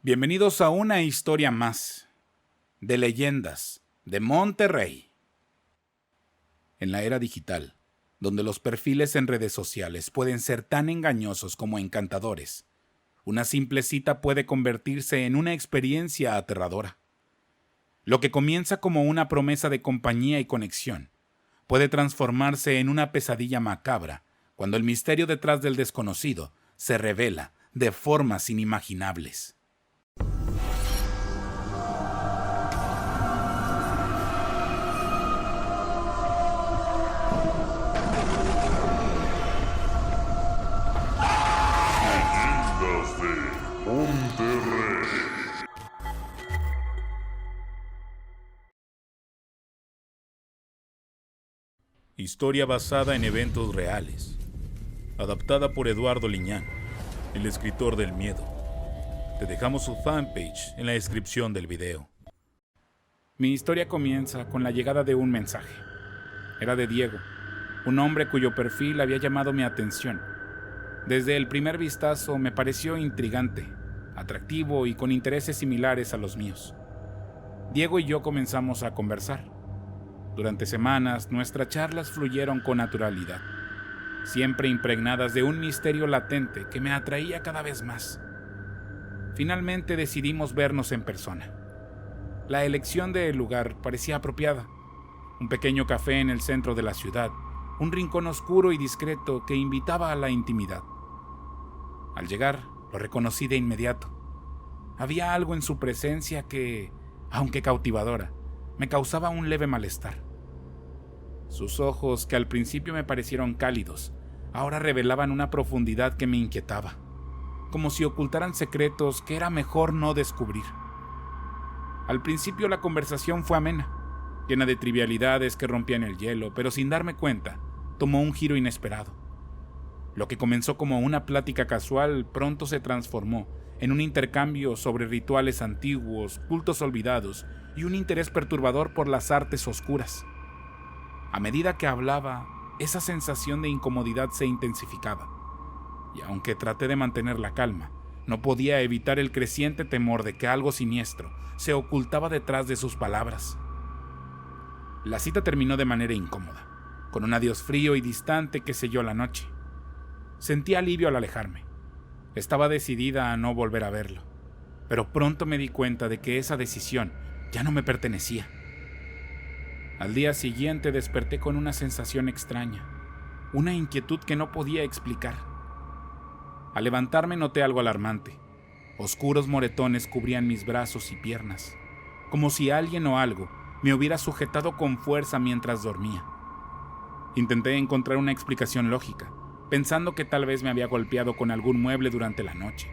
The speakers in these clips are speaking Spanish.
Bienvenidos a una historia más de leyendas de Monterrey. En la era digital, donde los perfiles en redes sociales pueden ser tan engañosos como encantadores, una simple cita puede convertirse en una experiencia aterradora. Lo que comienza como una promesa de compañía y conexión puede transformarse en una pesadilla macabra cuando el misterio detrás del desconocido se revela de formas inimaginables. Leyendas de Monterrey. Historia basada en eventos reales. Adaptada por Eduardo Liñán, el escritor del miedo. Te dejamos su fanpage en la descripción del video. Mi historia comienza con la llegada de un mensaje. Era de Diego, un hombre cuyo perfil había llamado mi atención. Desde el primer vistazo me pareció intrigante, atractivo y con intereses similares a los míos. Diego y yo comenzamos a conversar. Durante semanas, nuestras charlas fluyeron con naturalidad, siempre impregnadas de un misterio latente que me atraía cada vez más. Finalmente decidimos vernos en persona. La elección del lugar parecía apropiada. Un pequeño café en el centro de la ciudad, un rincón oscuro y discreto que invitaba a la intimidad. Al llegar, lo reconocí de inmediato. Había algo en su presencia que, aunque cautivadora, me causaba un leve malestar. Sus ojos, que al principio me parecieron cálidos, ahora revelaban una profundidad que me inquietaba, como si ocultaran secretos que era mejor no descubrir. Al principio la conversación fue amena, llena de trivialidades que rompían el hielo, pero sin darme cuenta, tomó un giro inesperado. Lo que comenzó como una plática casual pronto se transformó en un intercambio sobre rituales antiguos, cultos olvidados y un interés perturbador por las artes oscuras. A medida que hablaba, esa sensación de incomodidad se intensificaba, y aunque traté de mantener la calma, no podía evitar el creciente temor de que algo siniestro se ocultaba detrás de sus palabras. La cita terminó de manera incómoda, con un adiós frío y distante que selló la noche. Sentí alivio al alejarme. Estaba decidida a no volver a verlo, pero pronto me di cuenta de que esa decisión ya no me pertenecía. Al día siguiente desperté con una sensación extraña, una inquietud que no podía explicar. Al levantarme noté algo alarmante. Oscuros moretones cubrían mis brazos y piernas, como si alguien o algo me hubiera sujetado con fuerza mientras dormía. Intenté encontrar una explicación lógica, pensando que tal vez me había golpeado con algún mueble durante la noche,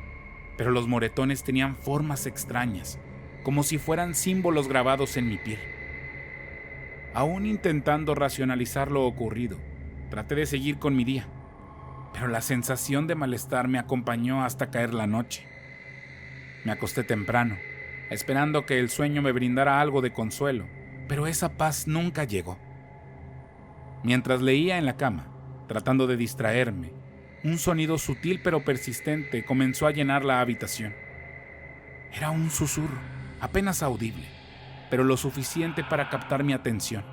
pero los moretones tenían formas extrañas, como si fueran símbolos grabados en mi piel. Aún intentando racionalizar lo ocurrido, traté de seguir con mi día, pero la sensación de malestar me acompañó hasta caer la noche. Me acosté temprano, esperando que el sueño me brindara algo de consuelo, pero esa paz nunca llegó. Mientras leía en la cama, tratando de distraerme, un sonido sutil pero persistente comenzó a llenar la habitación. Era un susurro, apenas audible, pero lo suficiente para captar mi atención.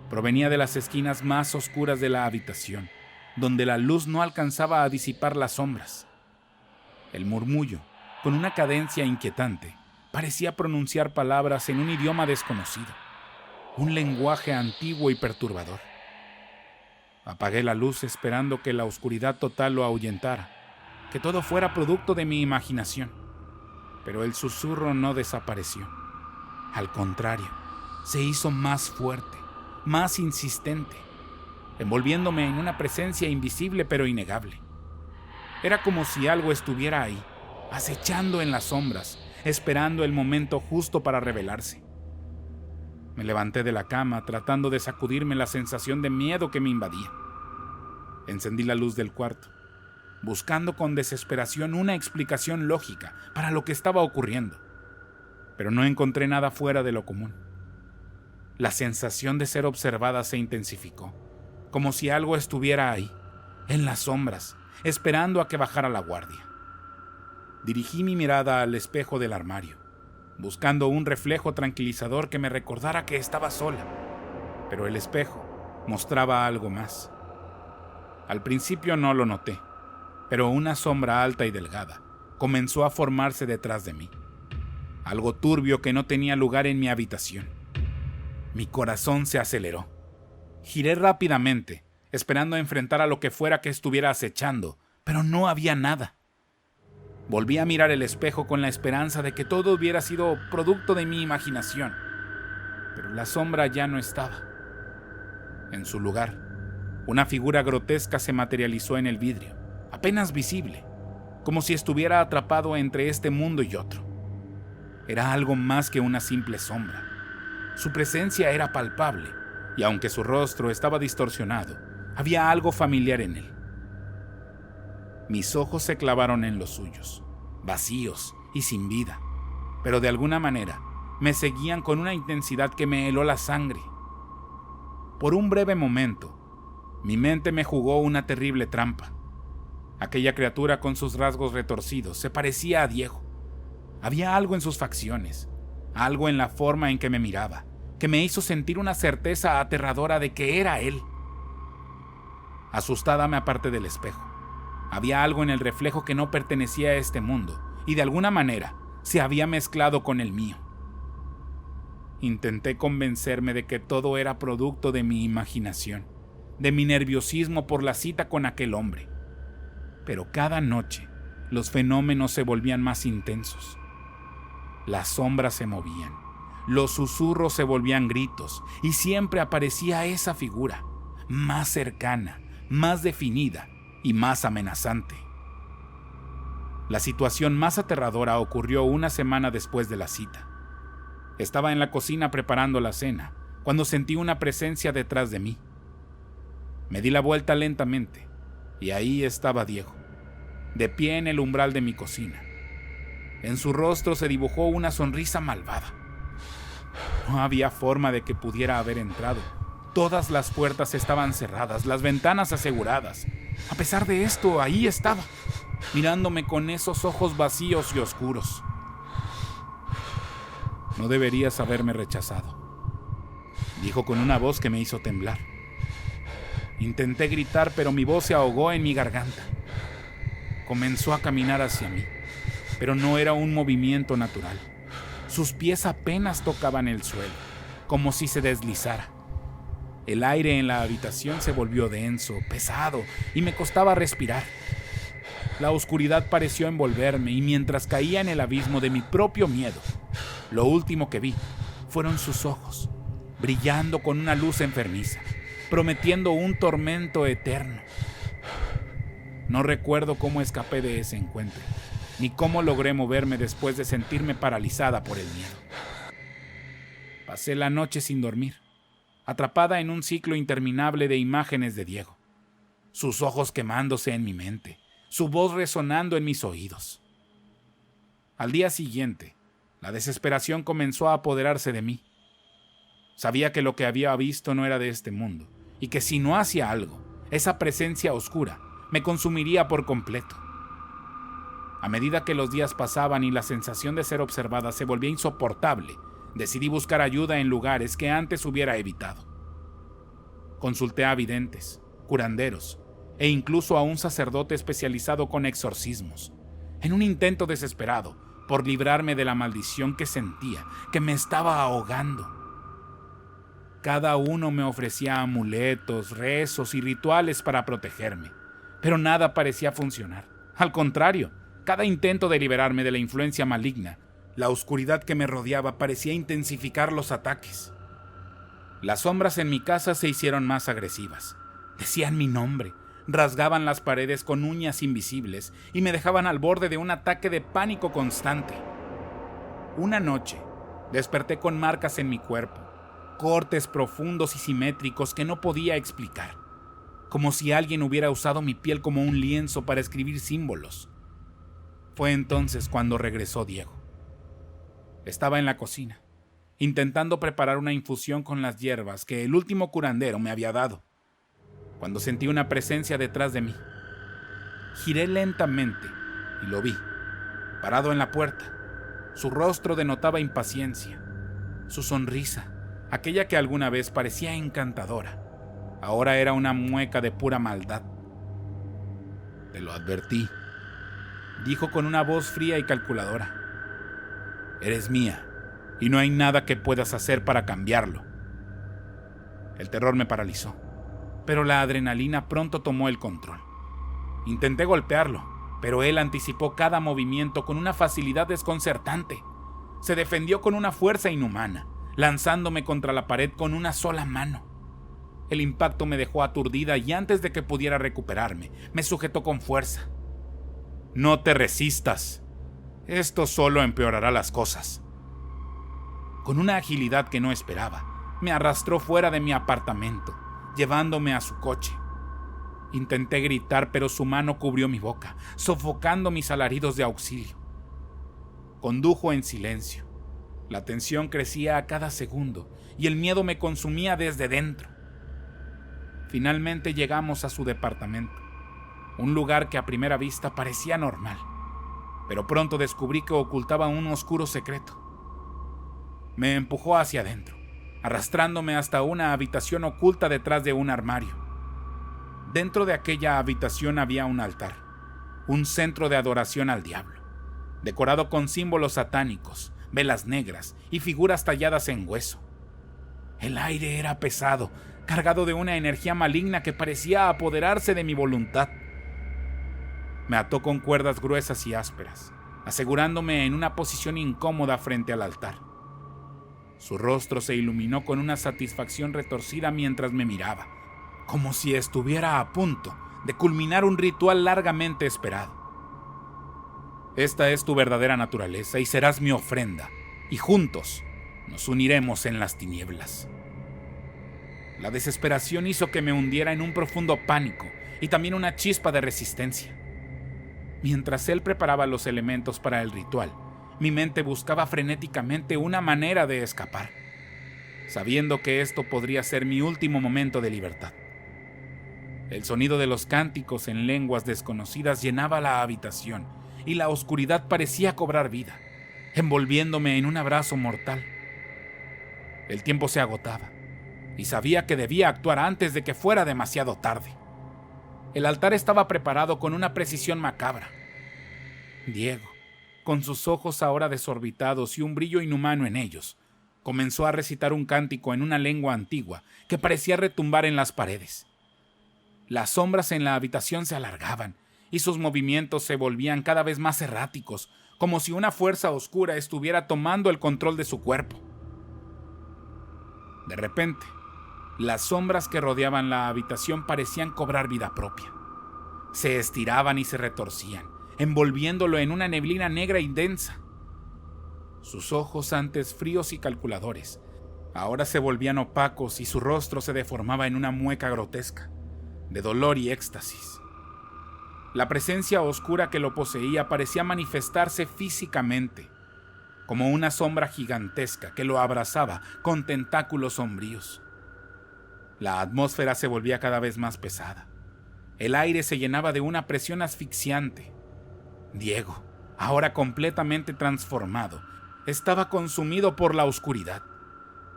Provenía de las esquinas más oscuras de la habitación, donde la luz no alcanzaba a disipar las sombras. El murmullo, con una cadencia inquietante, parecía pronunciar palabras en un idioma desconocido, un lenguaje antiguo y perturbador. Apagué la luz esperando que la oscuridad total lo ahuyentara, que todo fuera producto de mi imaginación. Pero el susurro no desapareció. Al contrario, se hizo más fuerte, más insistente, envolviéndome en una presencia invisible pero innegable. Era como si algo estuviera ahí, acechando en las sombras, esperando el momento justo para revelarse. Me levanté de la cama tratando de sacudirme la sensación de miedo que me invadía. Encendí la luz del cuarto, buscando con desesperación una explicación lógica para lo que estaba ocurriendo, pero no encontré nada fuera de lo común. La sensación de ser observada se intensificó, como si algo estuviera ahí, en las sombras, esperando a que bajara la guardia. Dirigí mi mirada al espejo del armario, buscando un reflejo tranquilizador que me recordara que estaba sola, pero el espejo mostraba algo más. Al principio no lo noté, pero una sombra alta y delgada comenzó a formarse detrás de mí. Algo turbio que no tenía lugar en mi habitación. Mi corazón se aceleró. Giré rápidamente, esperando enfrentar a lo que fuera que estuviera acechando, pero no había nada. Volví a mirar el espejo con la esperanza de que todo hubiera sido producto de mi imaginación, pero la sombra ya no estaba. En su lugar, una figura grotesca se materializó en el vidrio, apenas visible, como si estuviera atrapado entre este mundo y otro. Era algo más que una simple sombra. Su presencia era palpable, y aunque su rostro estaba distorsionado, había algo familiar en él. Mis ojos se clavaron en los suyos, vacíos y sin vida, pero de alguna manera me seguían con una intensidad que me heló la sangre. Por un breve momento, mi mente me jugó una terrible trampa. Aquella criatura con sus rasgos retorcidos se parecía a Diego. Había algo en sus facciones, algo en la forma en que me miraba, que me hizo sentir una certeza aterradora de que era él. Asustada me aparté del espejo. Había algo en el reflejo que no pertenecía a este mundo y de alguna manera se había mezclado con el mío. Intenté convencerme de que todo era producto de mi imaginación, de mi nerviosismo por la cita con aquel hombre. Pero cada noche los fenómenos se volvían más intensos. Las sombras se movían, los susurros se volvían gritos y siempre aparecía esa figura, más cercana, más definida y más amenazante. La situación más aterradora ocurrió una semana después de la cita. Estaba en la cocina preparando la cena cuando sentí una presencia detrás de mí. Me di la vuelta lentamente y ahí estaba Diego, de pie en el umbral de mi cocina. En su rostro se dibujó una sonrisa malvada. No había forma de que pudiera haber entrado. Todas las puertas estaban cerradas, las ventanas aseguradas. A pesar de esto, ahí estaba, mirándome con esos ojos vacíos y oscuros. No deberías haberme rechazado, dijo con una voz que me hizo temblar. Intenté gritar, pero mi voz se ahogó en mi garganta. Comenzó a caminar hacia mí, pero no era un movimiento natural. Sus pies apenas tocaban el suelo, como si se deslizara. El aire en la habitación se volvió denso, pesado, y me costaba respirar. La oscuridad pareció envolverme, y mientras caía en el abismo de mi propio miedo, lo último que vi fueron sus ojos, brillando con una luz enfermiza, prometiendo un tormento eterno. No recuerdo cómo escapé de ese encuentro, ni cómo logré moverme después de sentirme paralizada por el miedo. Pasé la noche sin dormir, atrapada en un ciclo interminable de imágenes de Diego, sus ojos quemándose en mi mente, su voz resonando en mis oídos. Al día siguiente, la desesperación comenzó a apoderarse de mí. Sabía que lo que había visto no era de este mundo, y que si no hacía algo, esa presencia oscura me consumiría por completo. A medida que los días pasaban y la sensación de ser observada se volvía insoportable, decidí buscar ayuda en lugares que antes hubiera evitado. Consulté a videntes, curanderos e incluso a un sacerdote especializado con exorcismos, en un intento desesperado por librarme de la maldición que sentía, que me estaba ahogando. Cada uno me ofrecía amuletos, rezos y rituales para protegerme, pero nada parecía funcionar. Al contrario, cada intento de liberarme de la influencia maligna, la oscuridad que me rodeaba parecía intensificar los ataques. Las sombras en mi casa se hicieron más agresivas. Decían mi nombre, rasgaban las paredes con uñas invisibles y me dejaban al borde de un ataque de pánico constante. Una noche, desperté con marcas en mi cuerpo, cortes profundos y simétricos que no podía explicar, como si alguien hubiera usado mi piel como un lienzo para escribir símbolos. Fue entonces cuando regresó Diego. Estaba en la cocina, intentando preparar una infusión con las hierbas que el último curandero me había dado, cuando sentí una presencia detrás de mí. Giré lentamente y lo vi, parado en la puerta. Su rostro denotaba impaciencia. Su sonrisa, aquella que alguna vez parecía encantadora, ahora era una mueca de pura maldad. «Te lo advertí», dijo con una voz fría y calculadora. «Eres mía, y no hay nada que puedas hacer para cambiarlo». El terror me paralizó, pero la adrenalina pronto tomó el control. Intenté golpearlo, pero él anticipó cada movimiento con una facilidad desconcertante. Se defendió con una fuerza inhumana, lanzándome contra la pared con una sola mano. El impacto me dejó aturdida y antes de que pudiera recuperarme, me sujetó con fuerza. «No te resistas. Esto solo empeorará las cosas». Con una agilidad que no esperaba, me arrastró fuera de mi apartamento, llevándome a su coche. Intenté gritar, pero su mano cubrió mi boca, sofocando mis alaridos de auxilio. Condujo en silencio. La tensión crecía a cada segundo y el miedo me consumía desde dentro. Finalmente llegamos a su departamento, un lugar que a primera vista parecía normal, pero pronto descubrí que ocultaba un oscuro secreto. Me empujó hacia adentro, arrastrándome hasta una habitación oculta detrás de un armario. Dentro de aquella habitación había un altar, un centro de adoración al diablo, decorado con símbolos satánicos, velas negras y figuras talladas en hueso. El aire era pesado, cargado de una energía maligna que parecía apoderarse de mi voluntad. Me ató con cuerdas gruesas y ásperas, asegurándome en una posición incómoda frente al altar. Su rostro se iluminó con una satisfacción retorcida mientras me miraba, como si estuviera a punto de culminar un ritual largamente esperado. «Esta es tu verdadera naturaleza y serás mi ofrenda, y juntos nos uniremos en las tinieblas». La desesperación hizo que me hundiera en un profundo pánico y también una chispa de resistencia. Mientras él preparaba los elementos para el ritual, mi mente buscaba frenéticamente una manera de escapar, sabiendo que esto podría ser mi último momento de libertad. El sonido de los cánticos en lenguas desconocidas llenaba la habitación y la oscuridad parecía cobrar vida, envolviéndome en un abrazo mortal. El tiempo se agotaba y sabía que debía actuar antes de que fuera demasiado tarde. El altar estaba preparado con una precisión macabra. Diego, con sus ojos ahora desorbitados y un brillo inhumano en ellos, comenzó a recitar un cántico en una lengua antigua que parecía retumbar en las paredes. Las sombras en la habitación se alargaban y sus movimientos se volvían cada vez más erráticos, como si una fuerza oscura estuviera tomando el control de su cuerpo. De repente, las sombras que rodeaban la habitación parecían cobrar vida propia. Se estiraban y se retorcían, envolviéndolo en una neblina negra y densa. Sus ojos, antes fríos y calculadores, ahora se volvían opacos y su rostro se deformaba en una mueca grotesca, de dolor y éxtasis. La presencia oscura que lo poseía parecía manifestarse físicamente, como una sombra gigantesca que lo abrazaba con tentáculos sombríos. La atmósfera se volvía cada vez más pesada. El aire se llenaba de una presión asfixiante. Diego, ahora completamente transformado, estaba consumido por la oscuridad.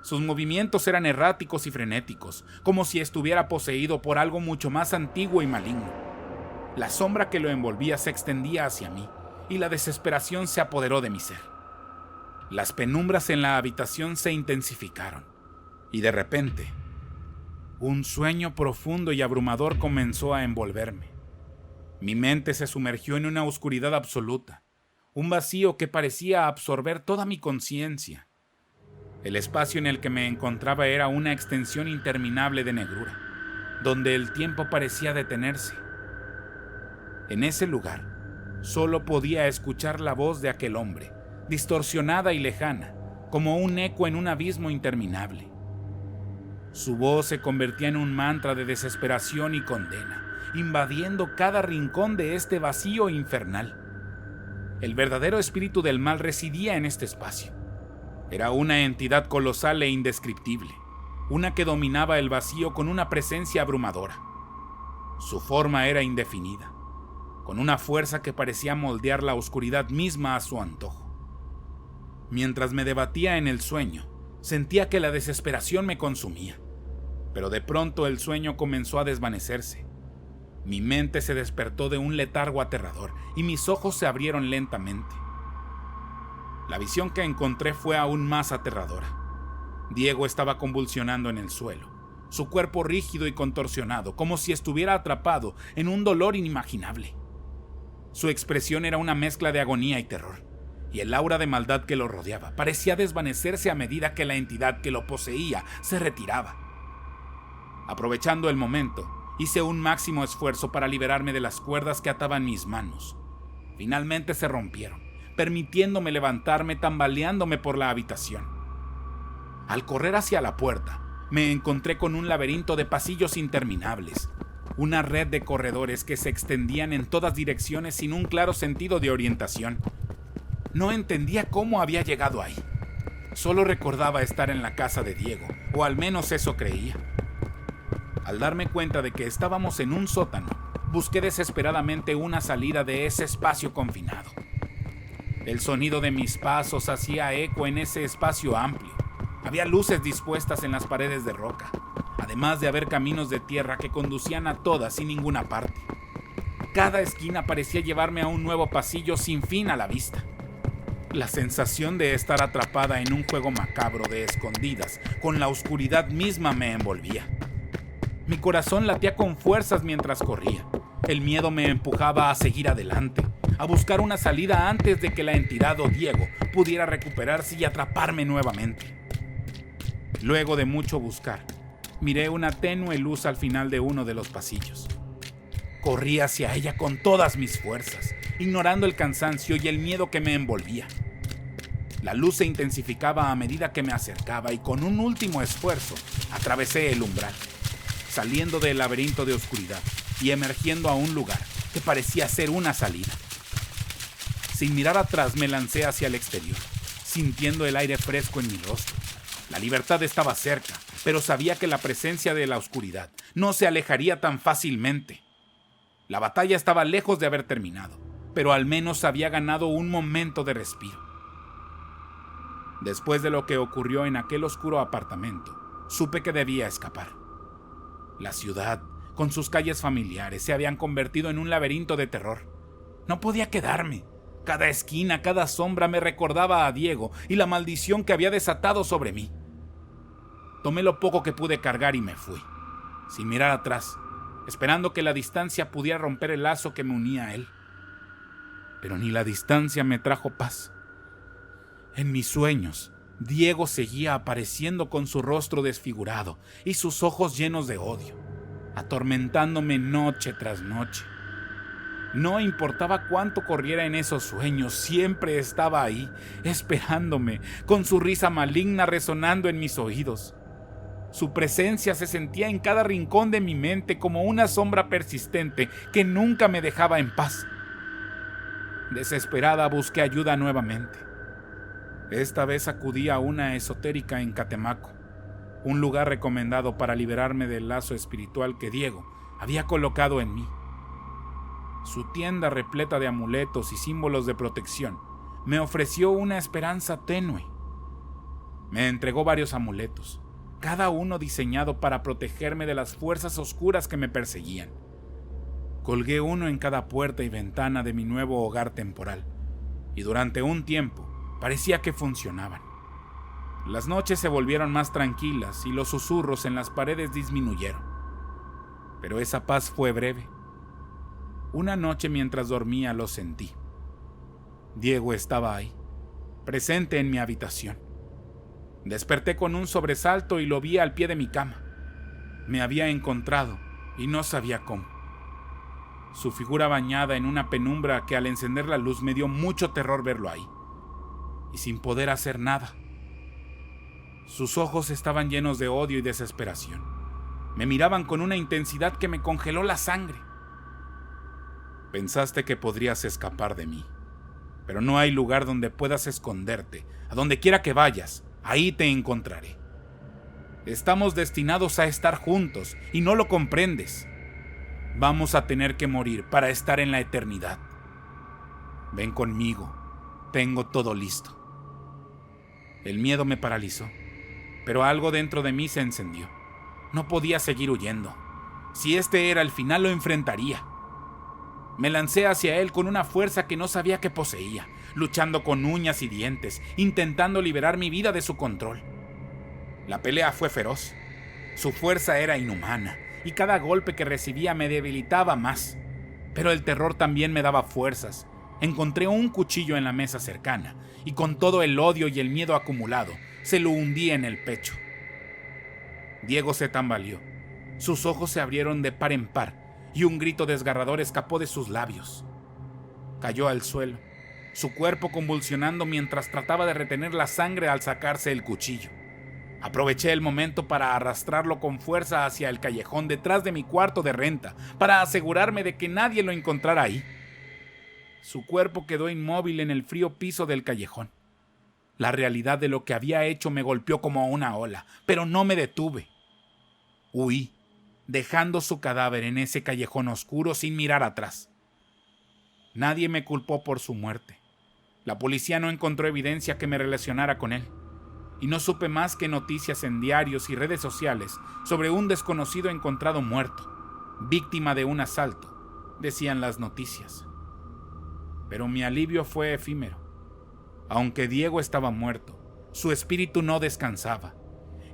Sus movimientos eran erráticos y frenéticos, como si estuviera poseído por algo mucho más antiguo y maligno. La sombra que lo envolvía se extendía hacia mí, y la desesperación se apoderó de mi ser. Las penumbras en la habitación se intensificaron, y de repente, un sueño profundo y abrumador comenzó a envolverme. Mi mente se sumergió en una oscuridad absoluta, un vacío que parecía absorber toda mi conciencia. El espacio en el que me encontraba era una extensión interminable de negrura, donde el tiempo parecía detenerse. En ese lugar, solo podía escuchar la voz de aquel hombre, distorsionada y lejana, como un eco en un abismo interminable. Su voz se convertía en un mantra de desesperación y condena, invadiendo cada rincón de este vacío infernal. El verdadero espíritu del mal residía en este espacio. Era una entidad colosal e indescriptible, una que dominaba el vacío con una presencia abrumadora. Su forma era indefinida, con una fuerza que parecía moldear la oscuridad misma a su antojo. Mientras me debatía en el sueño, sentía que la desesperación me consumía, pero de pronto el sueño comenzó a desvanecerse. Mi mente se despertó de un letargo aterrador y mis ojos se abrieron lentamente. La visión que encontré fue aún más aterradora. Diego estaba convulsionando en el suelo, su cuerpo rígido y contorsionado, como si estuviera atrapado en un dolor inimaginable. Su expresión era una mezcla de agonía y terror, y el aura de maldad que lo rodeaba parecía desvanecerse a medida que la entidad que lo poseía se retiraba. Aprovechando el momento, hice un máximo esfuerzo para liberarme de las cuerdas que ataban mis manos. Finalmente se rompieron, permitiéndome levantarme tambaleándome por la habitación. Al correr hacia la puerta, me encontré con un laberinto de pasillos interminables, una red de corredores que se extendían en todas direcciones sin un claro sentido de orientación. No entendía cómo había llegado ahí. Solo recordaba estar en la casa de Diego, o al menos eso creía. Al darme cuenta de que estábamos en un sótano, busqué desesperadamente una salida de ese espacio confinado. El sonido de mis pasos hacía eco en ese espacio amplio. Había luces dispuestas en las paredes de roca, además de haber caminos de tierra que conducían a todas y ninguna parte. Cada esquina parecía llevarme a un nuevo pasillo sin fin a la vista. La sensación de estar atrapada en un juego macabro de escondidas, con la oscuridad misma, me envolvía. Mi corazón latía con fuerzas mientras corría. El miedo me empujaba a seguir adelante, a buscar una salida antes de que la entidad o Diego pudiera recuperarse y atraparme nuevamente. Luego de mucho buscar, miré una tenue luz al final de uno de los pasillos. Corrí hacia ella con todas mis fuerzas, ignorando el cansancio y el miedo que me envolvía. La luz se intensificaba a medida que me acercaba y con un último esfuerzo atravesé el umbral, saliendo del laberinto de oscuridad y emergiendo a un lugar que parecía ser una salida. Sin mirar atrás me lancé hacia el exterior, sintiendo el aire fresco en mi rostro. La libertad estaba cerca, pero sabía que la presencia de la oscuridad no se alejaría tan fácilmente. La batalla estaba lejos de haber terminado, pero al menos había ganado un momento de respiro. Después de lo que ocurrió en aquel oscuro apartamento, supe que debía escapar. La ciudad, con sus calles familiares, se habían convertido en un laberinto de terror. No podía quedarme. Cada esquina, cada sombra me recordaba a Diego y la maldición que había desatado sobre mí. Tomé lo poco que pude cargar y me fui, sin mirar atrás, esperando que la distancia pudiera romper el lazo que me unía a él. Pero ni la distancia me trajo paz. En mis sueños, Diego seguía apareciendo con su rostro desfigurado y sus ojos llenos de odio, atormentándome noche tras noche. No importaba cuánto corriera en esos sueños, siempre estaba ahí, esperándome, con su risa maligna resonando en mis oídos. Su presencia se sentía en cada rincón de mi mente como una sombra persistente que nunca me dejaba en paz. Desesperada busqué ayuda nuevamente. Esta vez acudí a una esotérica en Catemaco, un lugar recomendado para liberarme del lazo espiritual que Diego había colocado en mí. Su tienda repleta de amuletos y símbolos de protección me ofreció una esperanza tenue. Me entregó varios amuletos, cada uno diseñado para protegerme de las fuerzas oscuras que me perseguían. Colgué uno en cada puerta y ventana de mi nuevo hogar temporal, y durante un tiempo parecía que funcionaban. Las noches se volvieron más tranquilas y los susurros en las paredes disminuyeron. Pero esa paz fue breve. Una noche mientras dormía lo sentí. Diego estaba ahí, presente en mi habitación. Desperté con un sobresalto y lo vi al pie de mi cama. Me había encontrado y no sabía cómo. Su figura bañada en una penumbra que al encender la luz me dio mucho terror verlo ahí, y sin poder hacer nada. Sus ojos estaban llenos de odio y desesperación. Me miraban con una intensidad que me congeló la sangre. Pensaste que podrías escapar de mí, pero no hay lugar donde puedas esconderte. A donde quiera que vayas, ahí te encontraré. Estamos destinados a estar juntos y no lo comprendes. Vamos a tener que morir para estar en la eternidad. Ven conmigo, tengo todo listo. El miedo me paralizó, pero algo dentro de mí se encendió. No podía seguir huyendo. Si este era el final, lo enfrentaría. Me lancé hacia él con una fuerza que no sabía que poseía, luchando con uñas y dientes, intentando liberar mi vida de su control. La pelea fue feroz. Su fuerza era inhumana, y cada golpe que recibía me debilitaba más. Pero el terror también me daba fuerzas. Encontré un cuchillo en la mesa cercana, y con todo el odio y el miedo acumulado, se lo hundí en el pecho. Diego se tambaleó. Sus ojos se abrieron de par en par, y un grito desgarrador escapó de sus labios. Cayó al suelo, su cuerpo convulsionando mientras trataba de retener la sangre al sacarse el cuchillo. Aproveché el momento para arrastrarlo con fuerza hacia el callejón detrás de mi cuarto de renta, para asegurarme de que nadie lo encontrara ahí. Su cuerpo quedó inmóvil en el frío piso del callejón. La realidad de lo que había hecho me golpeó como una ola, pero no me detuve. Huí, dejando su cadáver en ese callejón oscuro sin mirar atrás. Nadie me culpó por su muerte. La policía no encontró evidencia que me relacionara con él, y no supe más que noticias en diarios y redes sociales sobre un desconocido encontrado muerto, víctima de un asalto, decían las noticias. Pero mi alivio fue efímero. Aunque Diego estaba muerto, su espíritu no descansaba.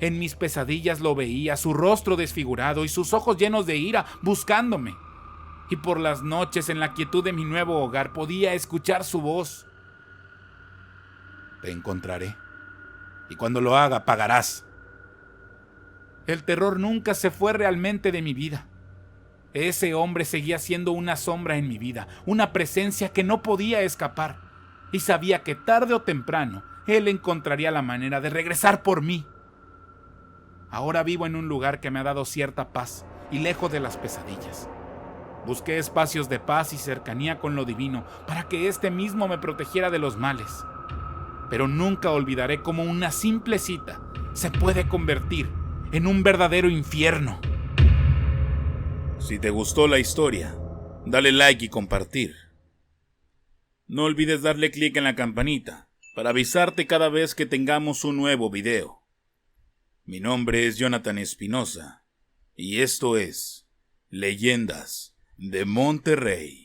En mis pesadillas lo veía, su rostro desfigurado y sus ojos llenos de ira, buscándome. Y por las noches, en la quietud de mi nuevo hogar, podía escuchar su voz. Te encontraré, y cuando lo haga, pagarás. El terror nunca se fue realmente de mi vida. Ese hombre seguía siendo una sombra en mi vida, una presencia que no podía escapar, y sabía que tarde o temprano él encontraría la manera de regresar por mí. Ahora vivo en un lugar que me ha dado cierta paz y lejos de las pesadillas. Busqué espacios de paz y cercanía con lo divino para que este mismo me protegiera de los males. Pero nunca olvidaré cómo una simple cita se puede convertir en un verdadero infierno. Si te gustó la historia, dale like y compartir. No olvides darle clic en la campanita para avisarte cada vez que tengamos un nuevo video. Mi nombre es Jonathan Espinosa y esto es Leyendas de Monterrey.